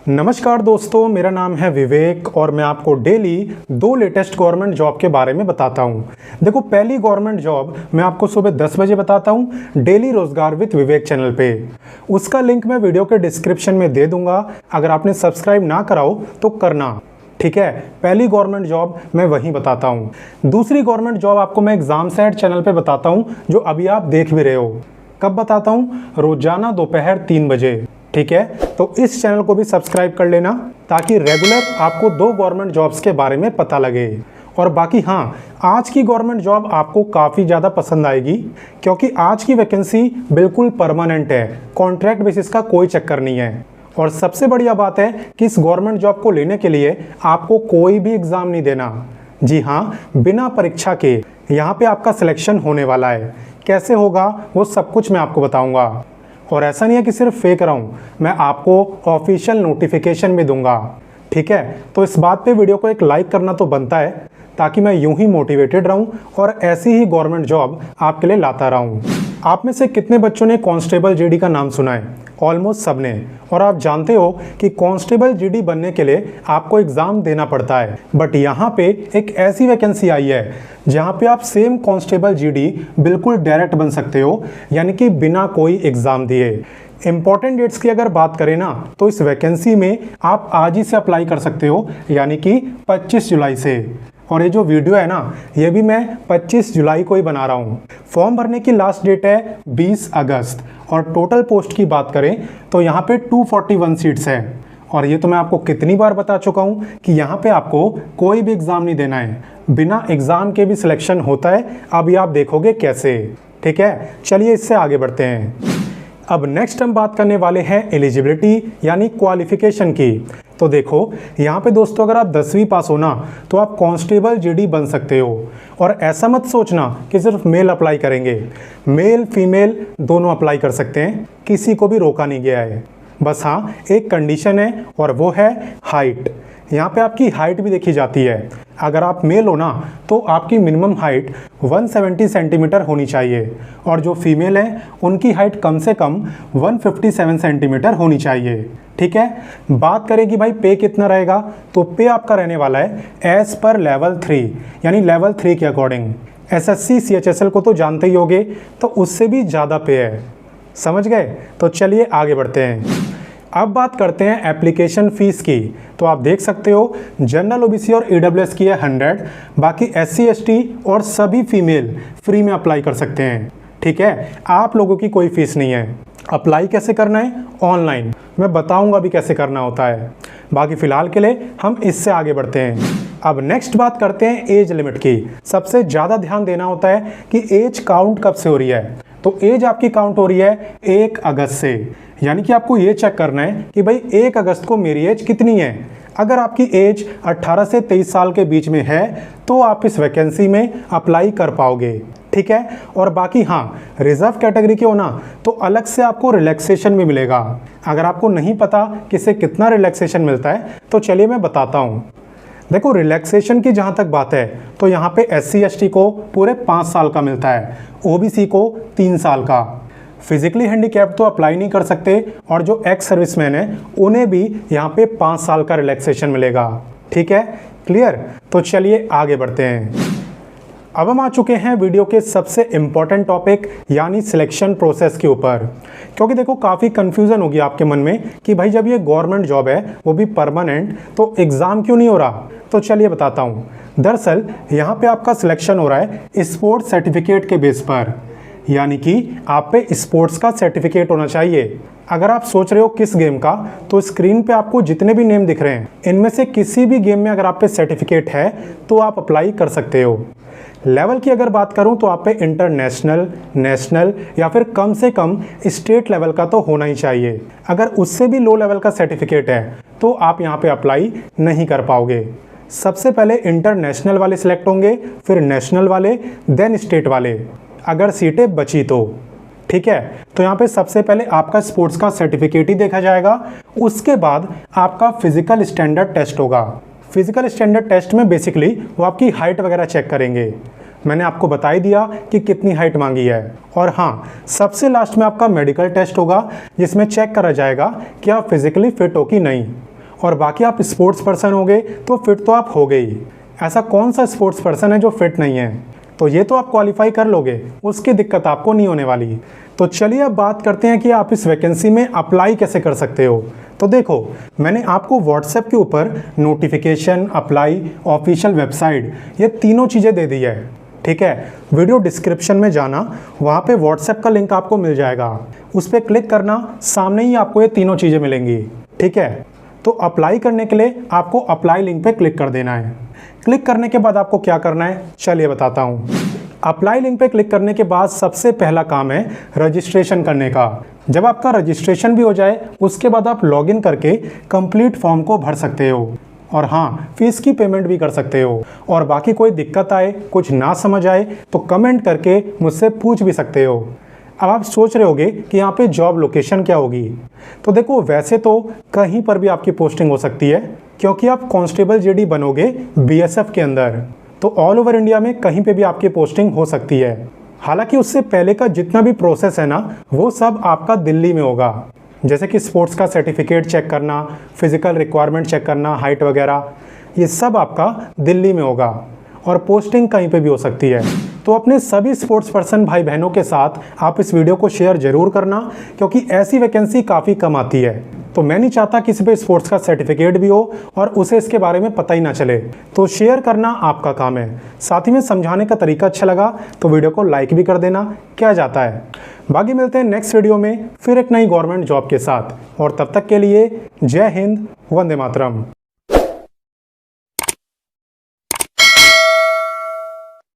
नमस्कार दोस्तों, मेरा नाम है विवेक और मैं आपको डेली 2 लेटेस्ट गवर्नमेंट जॉब के बारे में बताता हूं। देखो, पहली गवर्नमेंट जॉब मैं आपको सुबह 10 बजे बताता हूं डेली रोजगार विद विवेक चैनल पे। उसका लिंक मैं वीडियो के डिस्क्रिप्शन में दे दूंगा। अगर आपने सब्सक्राइब ना करा हो तो करना, ठीक है। पहली गवर्नमेंट जॉब मैं वहीं बताता हूँ। दूसरी गवर्नमेंट जॉब आपको मैं एग्जाम सेट चैनल पे बताता हूँ, जो अभी आप देख भी रहे हो। कब बताता हूँ? रोजाना दोपहर 3 बजे, ठीक है। तो इस चैनल को भी सब्सक्राइब कर लेना ताकि रेगुलर आपको 2 गवर्नमेंट जॉब्स के बारे में पता लगे। और बाकी हाँ, आज की गवर्नमेंट जॉब आपको काफ़ी ज़्यादा पसंद आएगी क्योंकि आज की वैकेंसी बिल्कुल परमानेंट है, कॉन्ट्रैक्ट बेसिस का कोई चक्कर नहीं है। और सबसे बढ़िया बात है कि इस गवर्नमेंट जॉब को लेने के लिए आपको कोई भी एग्ज़ाम नहीं देना। जी हाँ, बिना परीक्षा के यहाँ पे आपका सिलेक्शन होने वाला है। कैसे होगा वो सब कुछ मैं आपको बताऊँगा। और ऐसा नहीं है कि सिर्फ फेक रहा हूँ, मैं आपको ऑफिशियल नोटिफिकेशन भी दूंगा, ठीक है। तो इस बात पे वीडियो को एक लाइक करना तो बनता है ताकि मैं यूं ही मोटिवेटेड रहूं और ऐसी ही गवर्नमेंट जॉब आपके लिए लाता रहूं। आप में से कितने बच्चों ने कांस्टेबल जीडी का नाम सुना है? ऑलमोस्ट सब ने। और आप जानते हो कि कांस्टेबल जीडी बनने के लिए आपको एग्ज़ाम देना पड़ता है। बट यहाँ पे एक ऐसी वैकेंसी आई है जहाँ पे आप सेम कांस्टेबल जीडी बिल्कुल डायरेक्ट बन सकते हो, यानी कि बिना कोई एग्ज़ाम दिए। इंपॉर्टेंट डेट्स की अगर बात करें ना, तो इस वैकेंसी में आप आज ही से अप्लाई कर सकते हो, यानी कि 25 जुलाई से। और ये जो वीडियो है ना, ये भी मैं 25 जुलाई को ही बना रहा हूँ। फॉर्म भरने की लास्ट डेट है 20 अगस्त। और टोटल पोस्ट की बात करें तो यहाँ पे 241 सीट्स हैं। और ये तो मैं आपको कितनी बार बता चुका हूँ कि यहाँ पे आपको कोई भी एग्ज़ाम नहीं देना है, बिना एग्ज़ाम के भी सिलेक्शन होता है। अभी आप देखोगे कैसे, ठीक है। चलिए इससे आगे बढ़ते हैं। अब नेक्स्ट हम बात करने वाले हैं एलिजिबिलिटी यानी क्वालिफिकेशन की। तो देखो, यहाँ पे दोस्तों अगर आप 10वीं पास हो ना, तो आप कांस्टेबल जीडी बन सकते हो। और ऐसा मत सोचना कि सिर्फ मेल अप्लाई करेंगे, मेल फीमेल दोनों अप्लाई कर सकते हैं, किसी को भी रोका नहीं गया है। बस हाँ, एक कंडीशन है और वो है हाइट। यहाँ पे आपकी हाइट भी देखी जाती है। अगर आप मेल हो ना, तो आपकी मिनिमम हाइट 170 सेंटीमीटर होनी चाहिए और जो फीमेल है उनकी हाइट कम से कम 157 सेंटीमीटर होनी चाहिए, ठीक है। बात करें कि भाई पे कितना रहेगा, तो पे आपका रहने वाला है एज पर लेवल 3, यानी लेवल 3 के अकॉर्डिंग। SSC CHSL को तो जानते ही होगे, तो उससे भी ज़्यादा पे है, समझ गए। तो चलिए आगे बढ़ते हैं। अब बात करते हैं एप्लीकेशन फ़ीस की। तो आप देख सकते हो, जनरल OBC और EWS की है 100, बाकी SC ST और सभी फीमेल फ्री में अप्लाई कर सकते हैं, ठीक है। आप लोगों की कोई फ़ीस नहीं है। अप्लाई कैसे करना है? ऑनलाइन। मैं बताऊंगा भी कैसे करना होता है। बाकी फ़िलहाल के लिए हम इससे आगे बढ़ते हैं। अब नेक्स्ट बात करते हैं एज लिमिट की। सबसे ज़्यादा ध्यान देना होता है कि एज काउंट कब से हो रही है। तो एज आपकी काउंट हो रही है 1 अगस्त से, यानी कि आपको ये चेक करना है कि भाई 1 अगस्त को मेरी एज कितनी है। अगर आपकी एज 18 से 23 साल के बीच में है तो आप इस वैकेंसी में अप्लाई कर पाओगे, ठीक है। और बाकी हाँ, रिजर्व कैटेगरी के हो ना, तो अलग से आपको रिलैक्सेशन भी मिलेगा। अगर आपको नहीं पता किसे कितना रिलैक्सेशन मिलता है तो चलिए मैं बताता हूँ। देखो, रिलैक्सेशन की जहाँ तक बात है तो यहाँ पे SC ST को पूरे 5 साल का मिलता है, OBC को 3 साल का। फिजिकली हैंडीकैप्ड तो अप्लाई नहीं कर सकते और जो एक्स सर्विसमैन है उन्हें भी यहाँ पे 5 साल का रिलैक्सेशन मिलेगा, ठीक है। क्लियर? तो चलिए आगे बढ़ते हैं। अब हम आ चुके हैं वीडियो के सबसे इम्पॉर्टेंट टॉपिक यानी सिलेक्शन प्रोसेस के ऊपर। क्योंकि देखो, काफ़ी कन्फ्यूज़न होगी आपके मन में कि भाई जब ये गवर्नमेंट जॉब है वो भी परमानेंट, तो एग्ज़ाम क्यों नहीं हो रहा। तो चलिए बताता हूँ। दरअसल यहाँ पे आपका सिलेक्शन हो रहा है स्पोर्ट्स सर्टिफिकेट के बेस पर, यानी कि आप पे स्पोर्ट्स का सर्टिफिकेट होना चाहिए। अगर आप सोच रहे हो किस गेम का, तो स्क्रीन पे आपको जितने भी नेम दिख रहे हैं इनमें से किसी भी गेम में अगर आप पे सर्टिफिकेट है तो आप अप्लाई कर सकते हो। लेवल की अगर बात करूं तो आप पे इंटरनेशनल, नेशनल या फिर कम से कम स्टेट लेवल का तो होना ही चाहिए। अगर उससे भी लो लेवल का सर्टिफिकेट है तो आप यहां पे अप्लाई नहीं कर पाओगे। सबसे पहले इंटरनेशनल वाले सिलेक्ट होंगे, फिर नेशनल वाले, देन स्टेट वाले, अगर सीटें बची तो, ठीक है। तो यहाँ पे सबसे पहले आपका स्पोर्ट्स का सर्टिफिकेट ही देखा जाएगा। उसके बाद आपका फिजिकल स्टैंडर्ड टेस्ट होगा। फिजिकल स्टैंडर्ड टेस्ट में बेसिकली वो आपकी हाइट वगैरह चेक करेंगे। मैंने आपको बता ही दिया कि कितनी हाइट मांगी है। और हाँ, सबसे लास्ट में आपका मेडिकल टेस्ट होगा जिसमें चेक करा जाएगा कि आप फिजिकली फिट हो कि नहीं। और बाकी आप स्पोर्ट्स पर्सन हो गए तो फिट तो आप हो गए ही। ऐसा कौन सा स्पोर्ट्स पर्सन है जो फिट नहीं है? तो ये तो आप क्वालिफाई कर लोगे, उसकी दिक्कत आपको नहीं होने वाली। तो चलिए अब बात करते हैं कि आप इस वैकेंसी में अप्लाई कैसे कर सकते हो। तो देखो, मैंने आपको व्हाट्सएप के ऊपर नोटिफिकेशन, अप्लाई, ऑफिशियल वेबसाइट, ये तीनों चीज़ें दे दी है। ठीक है, वीडियो डिस्क्रिप्शन में जाना, वहाँ पे व्हाट्सएप का लिंक आपको मिल जाएगा, उस पर क्लिक करना, सामने ही आपको ये तीनों चीज़ें मिलेंगी। ठीक है, तो अप्लाई करने के लिए आपको अप्लाई लिंक पे क्लिक कर देना है। क्लिक करने के बाद आपको क्या करना है, चलिए बताता हूँ। अप्लाई लिंक पे क्लिक करने के बाद सबसे पहला काम है रजिस्ट्रेशन करने का। जब आपका रजिस्ट्रेशन भी हो जाए, उसके बाद आप लॉगिन करके कंप्लीट फॉर्म को भर सकते हो और हाँ, फीस की पेमेंट भी कर सकते हो। और बाकी कोई दिक्कत आए, कुछ ना समझ आए तो कमेंट करके मुझसे पूछ भी सकते हो। अब आप सोच रहे होगे कि यहाँ पे जॉब लोकेशन क्या होगी। तो देखो, वैसे तो कहीं पर भी आपकी पोस्टिंग हो सकती है, क्योंकि आप कांस्टेबल जीडी बनोगे बीएसएफ के अंदर, तो ऑल ओवर इंडिया में कहीं पे भी आपकी पोस्टिंग हो सकती है। हालांकि उससे पहले का जितना भी प्रोसेस है ना, वो सब आपका दिल्ली में होगा। जैसे कि स्पोर्ट्स का सर्टिफिकेट चेक करना, फिजिकल रिक्वायरमेंट चेक करना, हाइट वगैरह, ये सब आपका दिल्ली में होगा और पोस्टिंग कहीं पे भी हो सकती है। तो अपने सभी स्पोर्ट्स पर्सन भाई बहनों के साथ आप इस वीडियो को शेयर जरूर करना, क्योंकि ऐसी वैकेंसी काफ़ी कम आती है। तो मैं नहीं चाहता किसी पे स्पोर्ट्स का सर्टिफिकेट भी हो और उसे इसके बारे में पता ही ना चले। तो शेयर करना आपका काम है। साथ ही में समझाने का तरीका अच्छा लगा तो वीडियो को लाइक भी कर देना, क्या जाता है। बाकी मिलते हैं नेक्स्ट वीडियो में फिर एक नई गवर्नमेंट जॉब के साथ, और तब तक के लिए जय हिंद, वंदे मातरम।